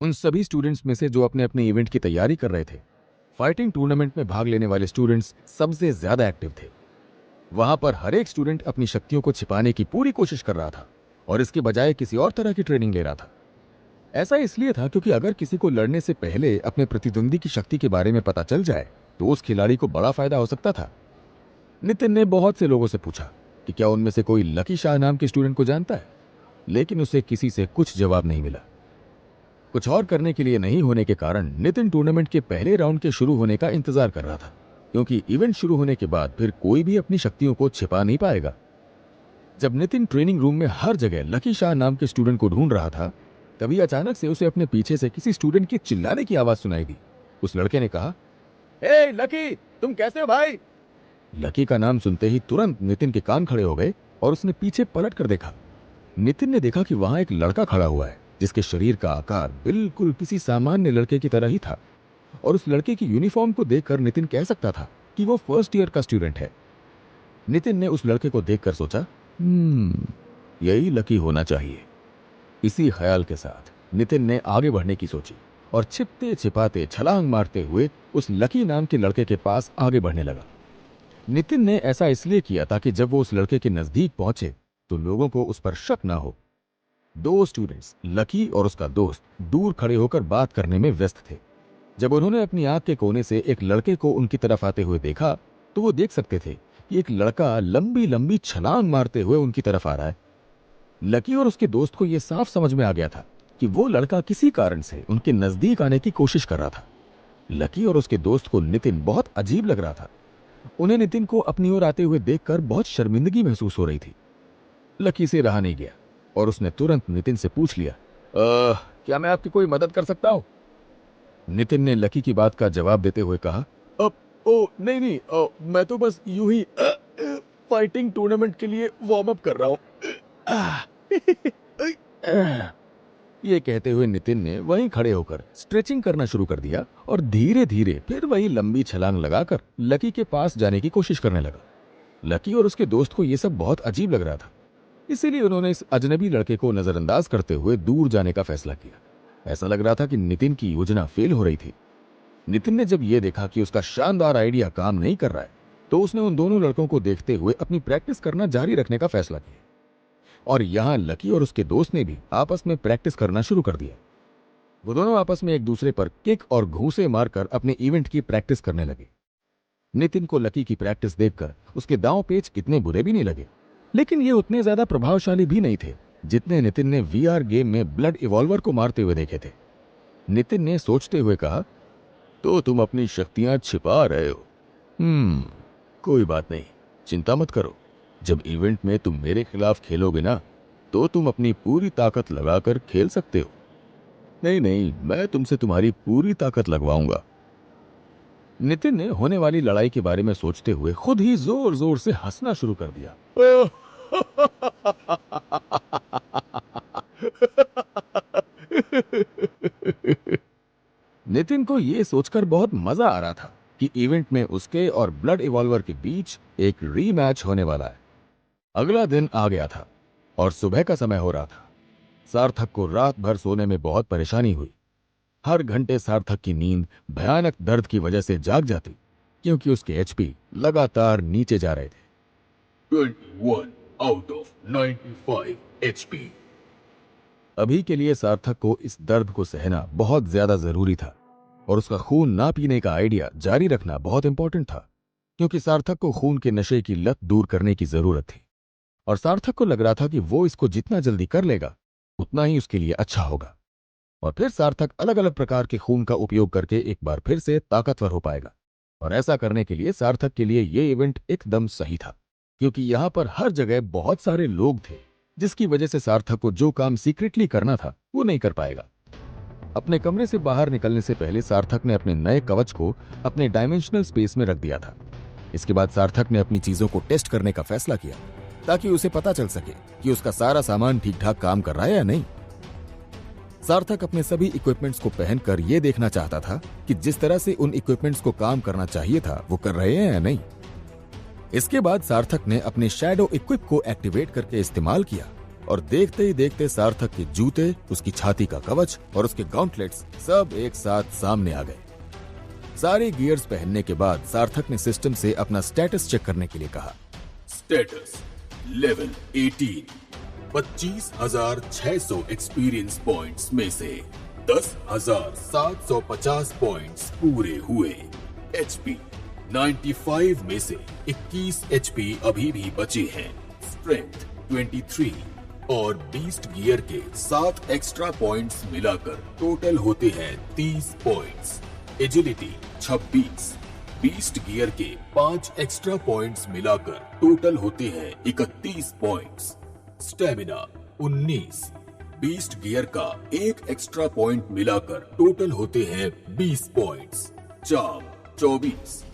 उन सभी स्टूडेंट्स में से जो अपने अपने इवेंट की तैयारी कर रहे थे, फाइटिंग टूर्नामेंट में भाग लेने वाले स्टूडेंट्स सबसे ज्यादा एक्टिव थे। वहां पर हर एक स्टूडेंट अपनी शक्तियों को छिपाने की पूरी कोशिश कर रहा था और इसके बजाय किसी और तरह की ट्रेनिंग ले रहा था। ऐसा इसलिए था क्योंकि अगर किसी को लड़ने से पहले अपने प्रतिद्वंदी की शक्ति के बारे में पता चल जाए तो उस खिलाड़ी को बड़ा फायदा हो सकता था। नितिन ने बहुत से लोगों से पूछा कि क्या उनमें से कोई लकी शाह नाम के स्टूडेंट को जानता है, लेकिन उसे किसी से कुछ जवाब नहीं मिला। कुछ और करने के लिए नहीं होने के कारण नितिन टूर्नामेंट के पहले राउंड के शुरू होने का इंतजार कर रहा था, क्योंकि इवेंट शुरू होने के बाद फिर कोई भी अपनी शक्तियों को छिपा नहीं पाएगा। जब नितिन ट्रेनिंग रूम में हर जगह लकी शाह नाम के स्टूडेंट को ढूंढ रहा था, तभी अचानक से उसे अपने पीछे से किसी स्टूडेंट की चिल्लाने की आवाज सुनाई दी। उस लड़के ने कहा, "ए लकी, तुम कैसे हो भाई?" लकी का नाम सुनते ही तुरंत नितिन के कान खड़े हो गए और उसने पीछे पलट कर देखा। नितिन ने देखा कि वहां एक लड़का खड़ा हुआ है जिसके शरीर का आकार बिल्कुल किसी सामान्य लड़के की तरह ही था, और उस लड़के की यूनिफॉर्म को देखकर नितिन कह सकता था कि वो फर्स्ट ईयर का स्टूडेंट है। नितिन ने उस लड़के को देखकर सोचा, यही लकी होना चाहिए। इसी ख्याल के साथ नितिन ने आगे बढ़ने की सोची और छिपते छिपाते छलांग मारते हुए उस लकी नाम के लड़के के पास आगे बढ़ने लगा। नितिन ने ऐसा इसलिए किया ताकि जब वो उस लड़के के नजदीक पहुंचे तो लोगों को उस पर शक ना हो। दो स्टूडेंट्स, लकी और उसका दोस्त, दूर खड़े होकर बात करने में व्यस्त थे। जब उन्होंने अपनी आंख के कोने से एक लड़के को उनकी तरफ आते हुए देखा तो वो देख सकते थे कि एक लड़का लंबी लंबी छलांग मारते हुए उनकी तरफ आ रहा है। लकी और उसके दोस्त को यह साफ समझ में आ गया था कि वो लड़का किसी कारण से उनके नजदीक आने की कोशिश कर रहा था। लकी और उसके दोस्त को नितिन बहुत अजीब लग रहा था। उन्हें नितिन को अपनी ओर आते हुए देखकर बहुत शर्मिंदगी महसूस हो रही थी। लकी से रहा नहीं गया और उसने तुरंत नितिन से पूछ लिया, क्या मैं आपकी कोई मदद कर सकता हूं?" नितिन ने लकी की बात का जवाब देते हुए कहा, नहीं, मैं तो बस यूं ही फाइटिंग टूर्नामेंट के लिए वार्म अप कर रहा हूं। ये कहते हुए नितिन ने वहीं खड़े होकर स्ट्रेचिंग करना शुरू कर दिया और धीरे धीरे फिर वही लंबी छलांग लगाकर लकी के पास जाने की कोशिश करने लगा। लकी और उसके दोस्त को यह सब बहुत अजीब लग रहा था, इसीलिए उन्होंने इस अजनबी लड़के को नजरअंदाज करते हुए दूर जाने का फैसला किया। ऐसा लग रहा था कि नितिन की योजना फेल हो रही थी। नितिन ने जब यह देखा कि उसका शानदार आइडिया काम नहीं कर रहा है तो उसने उन दोनों लड़कों को देखते हुए अपनी प्रैक्टिस करना जारी रखने का फैसला किया, और यहां लकी और उसके दोस्त ने भी आपस में प्रैक्टिस करना शुरू कर दिया। वो दोनों आपस में एक दूसरे पर किक और घूंसे मारकर अपने इवेंट की प्रैक्टिस करने लगे। नितिन को लकी की प्रैक्टिस देखकर उसके दांव पेच इतने बुरे भी नहीं लगे, लेकिन ये उतने ज्यादा प्रभावशाली भी नहीं थे जितने नितिन ने वीआर गेम में ब्लड इवॉल्वर को मारते हुए देखे थे। नितिन ने सोचते हुए कहा, तो तुम अपनी शक्तियां छिपा रहे हो। कोई बात नहीं, चिंता मत करो। जब इवेंट में तुम मेरे खिलाफ खेलोगे ना, तो तुम अपनी पूरी ताकत लगाकर खेल सकते हो। नहीं, मैं तुमसे तुम्हारी पूरी ताकत लगवाऊंगा। नितिन ने होने वाली लड़ाई के बारे में सोचते हुए खुद ही जोर जोर से हंसना शुरू कर दिया। नितिन को यह सोचकर बहुत मजा आ रहा था कि इवेंट में उसके और ब्लड इवॉल्वर के बीच एक रीमैच होने वाला है। अगला दिन आ गया था और सुबह का समय हो रहा था। सार्थक को रात भर सोने में बहुत परेशानी हुई। हर घंटे सार्थक की नींद भयानक दर्द की वजह से जाग जाती, क्योंकि उसके एचपी लगातार नीचे जा रहे थे। 21 out of 95 HP। अभी के लिए सार्थक को इस दर्द को सहना बहुत ज्यादा जरूरी था, और उसका खून ना पीने का आइडिया जारी रखना बहुत इंपॉर्टेंट था, क्योंकि सार्थक को खून के नशे की लत दूर करने की जरूरत थी। और सार्थक को लग रहा था कि वो इसको जितना जल्दी कर लेगा उतना ही उसके लिए अच्छा होगा, और फिर सार्थक अलग अलग प्रकार के खून का उपयोग करके एक बार फिर से ताकतवर हो पाएगा। और ऐसा करने के लिए सार्थक के लिए यह इवेंट एकदम सही था, क्योंकि यहां पर हर जगह बहुत सारे लोग थे, जिसकी वजह से सार्थक को जो काम सीक्रेटली करना था वो नहीं कर पाएगा। अपने कमरे से बाहर निकलने से पहले सार्थक ने अपने नए कवच को अपने डायमेंशनल स्पेस में रख दिया था। इसके बाद सार्थक ने अपनी चीजों को टेस्ट करने का फैसला किया, ताकि उसे पता चल सके कि उसका सारा सामान ठीक ठाक काम कर रहा है या नहीं। सार्थक अपने सभी इक्विपमेंट्स को पहनकर यह देखना चाहता था कि जिस तरह से उन इक्विपमेंट्स को काम करना चाहिए था वो कर रहे हैं या नहीं। इसके बाद सार्थक ने अपने शैडो इक्विप को एक्टिवेट करके इस्तेमाल किया, और देखते ही देखते सार्थक के जूते, उसकी छाती का कवच और उसके गॉन्टलेट्स सब एक साथ सामने आ गए। सारे गियर्स पहनने के बाद सार्थक ने सिस्टम से अपना स्टेटस चेक करने के लिए कहा। स्टेटस लेवल 18, 25,600 एक्सपीरियंस पॉइंट्स में से 10,750 पॉइंट्स पूरे हुए। एचपी 95 में से 21 एचपी अभी भी बचे हैं। स्ट्रेंथ 23 और बीस्ट गियर के 7 एक्स्ट्रा पॉइंट्स मिलाकर टोटल होते हैं 30 पॉइंट्स। एजिलिटी 26, बीस्ट गियर के 5 एक्स्ट्रा पॉइंट्स मिलाकर टोटल होते हैं 31 पॉइंट्स। स्टेमिना 19, बीस्ट गियर का 1 एक्स्ट्रा पॉइंट मिलाकर टोटल होते हैं 20 पॉइंट्स। चार्म 24,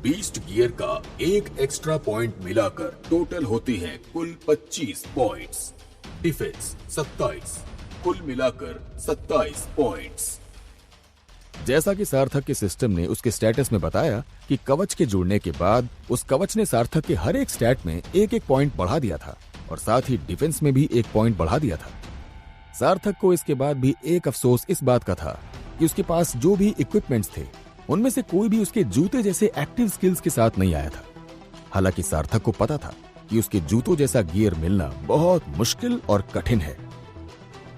बीस्ट गियर का 1 एक्स्ट्रा पॉइंट मिलाकर टोटल होते हैं कुल 25 पॉइंट्स। डिफेंस 27, कुल मिलाकर 27 पॉइंट्स। जैसा कि सार्थक के सिस्टम ने उसके स्टेटस में बताया कि कवच के जुड़ने के बाद उस कवच ने सार्थक के हर एक स्टैट में एक एक पॉइंट बढ़ा दिया था और साथ ही डिफेंस में भी 1 पॉइंट बढ़ा दिया था। सार्थक को इसके बाद भी एक अफसोस इस बात का था कि उसके पास जो भी इक्विपमेंट्स थे उनमें से कोई भी उसके जूते जैसे एक्टिव स्किल्स के साथ नहीं आया था। हालांकि सार्थक को पता था कि उसके जूतों जैसा गियर मिलना बहुत मुश्किल और कठिन है।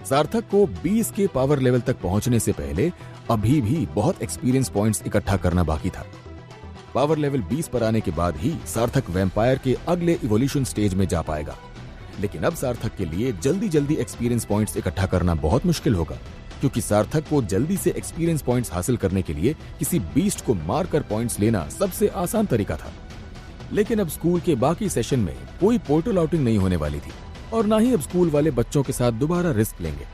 सार्थक को 20 के पावर लेवल तक पहुंचने से पहले अभी भी बहुत एक्सपीरियंस पॉइंट्स इकट्ठा करना बाकी था। पावर लेवल 20 पर आने के बाद ही सार्थक वैम्पायर के अगले इवोल्यूशन स्टेज में जा पाएगा। लेकिन अब सार्थक के लिए जल्दी जल्दी एक्सपीरियंस पॉइंट्स इकट्ठा करना बहुत मुश्किल होगा, क्योंकि सार्थक को जल्दी से एक्सपीरियंस पॉइंट्स हासिल करने के लिए किसी बीस्ट को मारकर पॉइंट्स लेना सबसे आसान तरीका था। लेकिन अब स्कूल के बाकी सेशन में कोई पोर्टल आउटिंग नहीं होने वाली थी और ना ही अब स्कूल वाले बच्चों के साथ दोबारा रिस्क लेंगे।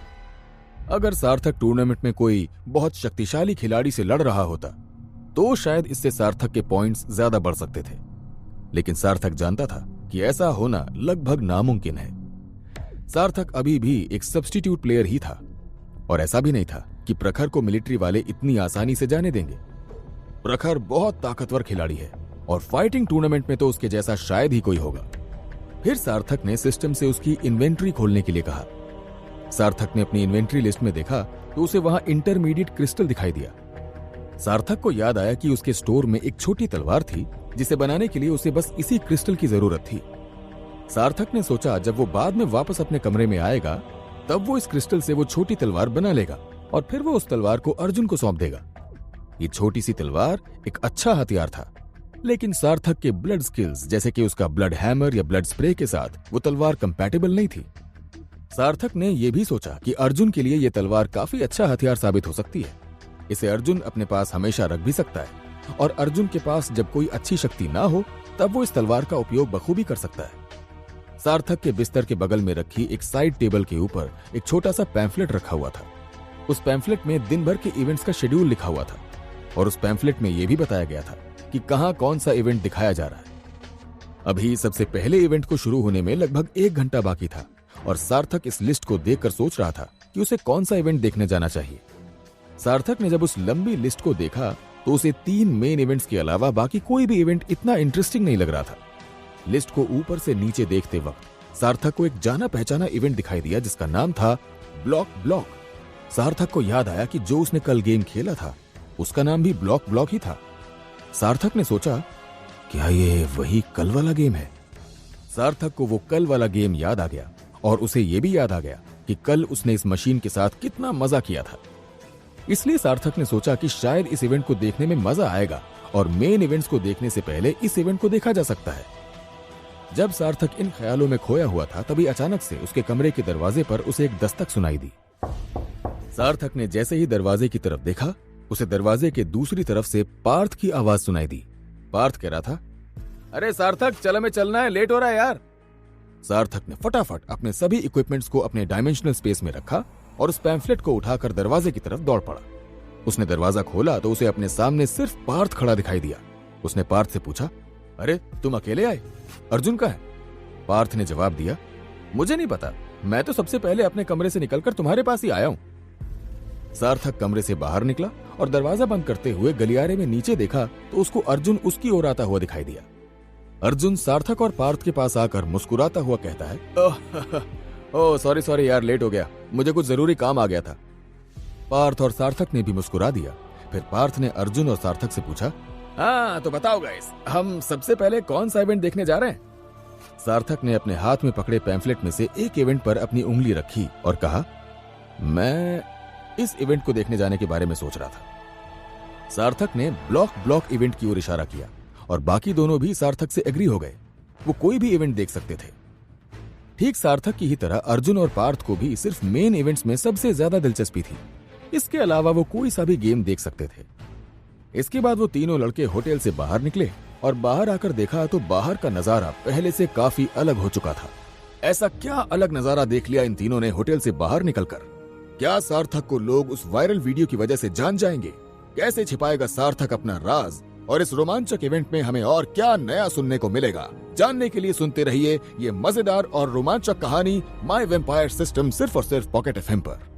अगर सार्थक टूर्नामेंट में कोई बहुत शक्तिशाली खिलाड़ी से लड़ रहा होता तो शायद इससे सार्थक के पॉइंट्स ज्यादा बढ़ सकते थे, लेकिन सार्थक जानता था कि ऐसा होना लगभग नामुमकिन है। सार्थक अभी भी एक सब्स्टिट्यूट प्लेयर ही था और ऐसा भी नहीं था कि प्रखर को मिलिट्री वाले इतनी आसानी से जाने देंगे। प्रखर बहुत ताकतवर खिलाड़ी है और फाइटिंग टूर्नामेंट में तो उसके जैसा शायद ही कोई होगा। फिर सार्थक ने सिस्टम से उसकी इन्वेंट्री खोलने के लिए कहा। सार्थक ने अपनी इन्वेंट्री लिस्ट में देखा तो उसे वहां इंटरमीडिएट क्रिस्टल दिखाई दिया। सार्थक को याद आया कि उसके स्टोर में एक छोटी तलवार थी जिसे बनाने के लिए उसे बस इसी क्रिस्टल की जरूरत थी। सार्थक ने सोचा जब वो बाद में वापस अपने कमरे में आएगा तब वो इस क्रिस्टल से वो छोटी तलवार बना लेगा और फिर वो उस तलवार को अर्जुन को सौंप देगा। ये छोटी सी तलवार एक अच्छा हथियार था, लेकिन सार्थक के ब्लड स्किल्स जैसे कि उसका ब्लड हैमर या ब्लड स्प्रे के साथ वो तलवार कंपैटिबल नहीं थी। सार्थक ने यह भी सोचा कि अर्जुन के लिए यह तलवार काफी अच्छा हथियार साबित हो सकती है। इसे अर्जुन अपने पास हमेशा रख भी सकता है और अर्जुन के पास जब कोई अच्छी शक्ति ना हो तब वो इस तलवार का उपयोग बखूबी कर सकता है। सार्थक के बिस्तर के बगल में रखी एक साइड टेबल के ऊपर एक छोटा सा पैम्फलेट रखा हुआ था। उस पैम्फलेट में दिन भर के इवेंट्स का शेड्यूल लिखा हुआ था और उस पैम्फलेट में यह भी बताया गया था कि कहां कौन सा इवेंट दिखाया जा रहा है। अभी सबसे पहले इवेंट को शुरू होने में लगभग 1 घंटा बाकी था और सार्थक इस लिस्ट को देखकर सोच रहा था कि उसे कौन सा इवेंट देखने जाना चाहिए। सार्थक ने जब उस लंबी लिस्ट को देखा तो उसे 3 मेन इवेंट्स के अलावा बाकी कोई भी इवेंट इतना इंटरेस्टिंग नहीं लग रहा था। लिस्ट को ऊपर से नीचे देखते वक्त सार्थक को एक जाना पहचाना इवेंट दिखाई दिया जिसका नाम था ब्लॉक ब्लॉक। सार्थक को याद आया कि जो उसने कल गेम खेला था उसका नाम भी ब्लॉक ब्लॉक ही था। सार्थक ने सोचा, क्या ये वही कल वाला गेम है? सार्थक को वो कल वाला गेम याद आ गया और उसे ये भी याद आ गया कि कल उसने इस मशीन के साथ कितना मजा किया था। इसलिए सार्थक ने सोचा कि शायद इस इवेंट को देखने में मजा आएगा और मेन इवेंट्स को देखने से पहले इस इवेंट को देखा जा सकता है। जब सार्थक इन ख्यालों में खोया हुआ था तभी अचानक से उसके कमरे के दरवाजे पर उसे एक दस्तक सुनाई दी। सार्थक ने जैसे ही दरवाजे की तरफ देखा उसे दरवाजे के दूसरी तरफ से पार्थ की आवाज सुनाई दी। पार्थ कह रहा था, अरे सार्थक चल हमें चलना है, लेट हो रहा है यार। सार्थक ने फटाफट अपने सभी इक्विपमेंट्स को अपने डायमेंशनल स्पेस में रखा और उस पैम्फलेट को उठाकर दरवाजे की तरफ दौड़ पड़ा। उसने दरवाजा खोला तो उसे अपने सामने सिर्फ पार्थ खड़ा दिखाई दिया। उसने पार्थ से पूछा, अरे तुम अकेले आए, अर्जुन कहाँ है? पार्थ ने जवाब दिया, मुझे नहीं पता, मैं तो सबसे पहले अपने कमरे से निकलकर तुम्हारे पास ही आया हूं। सार्थक कमरे से बाहर निकला और दरवाजा बंद करते हुए गलियारे में नीचे देखा तो उसको अर्जुन उसकी ओर आता हुआ दिखाई दिया। अर्जुन सार्थक और पार्थ के पास आकर मुस्कुराता हुआ कहता है, ओह सॉरी सॉरी यार, लेट हो गया, मुझे कुछ जरूरी काम आ गया था। पार्थ और सार्थक ने भी मुस्कुरा दिया। फिर पार्थ ने अर्जुन और सार्थक से पूछा, हाँ तो बताओ गाइस, हम सबसे पहले कौन सा इवेंट देखने जा रहे हैं? सार्थक ने अपने हाथ में पकड़े पैम्फलेट में से एक इवेंट पर अपनी उंगली रखी और कहा, मैं इस इवेंट को देखने जाने के बारे में सोच रहा था। सार्थक ने ब्लॉक इवेंट की ओर इशारा किया और बाकी दोनों भी सार्थक से एग्री हो गए। वो कोई भी इवेंट देख सकते थे। ठीक सार्थक की ही तरह अर्जुन और पार्थ को भी सिर्फ मेन इवेंट्स में सबसे ज्यादा दिलचस्पी थी। इसके अलावा वो कोई सा भी गेम देख सकते थे। इसके बाद वो तीनों लड़के होटल से बाहर निकले और बाहर आकर देखा तो बाहर का नजारा पहले से काफी अलग हो चुका था। ऐसा क्या अलग नजारा देख लिया इन तीनों ने होटल से बाहर निकलकर? क्या सार्थक को लोग उस वायरल वीडियो की वजह से जान जाएंगे? कैसे छिपाएगा सार्थक अपना राज? और इस रोमांचक इवेंट में हमें और क्या नया सुनने को मिलेगा? जानने के लिए सुनते रहिए ये मजेदार और रोमांचक कहानी माय वेम्पायर सिस्टम, सिर्फ और सिर्फ पॉकेट एफएम पर।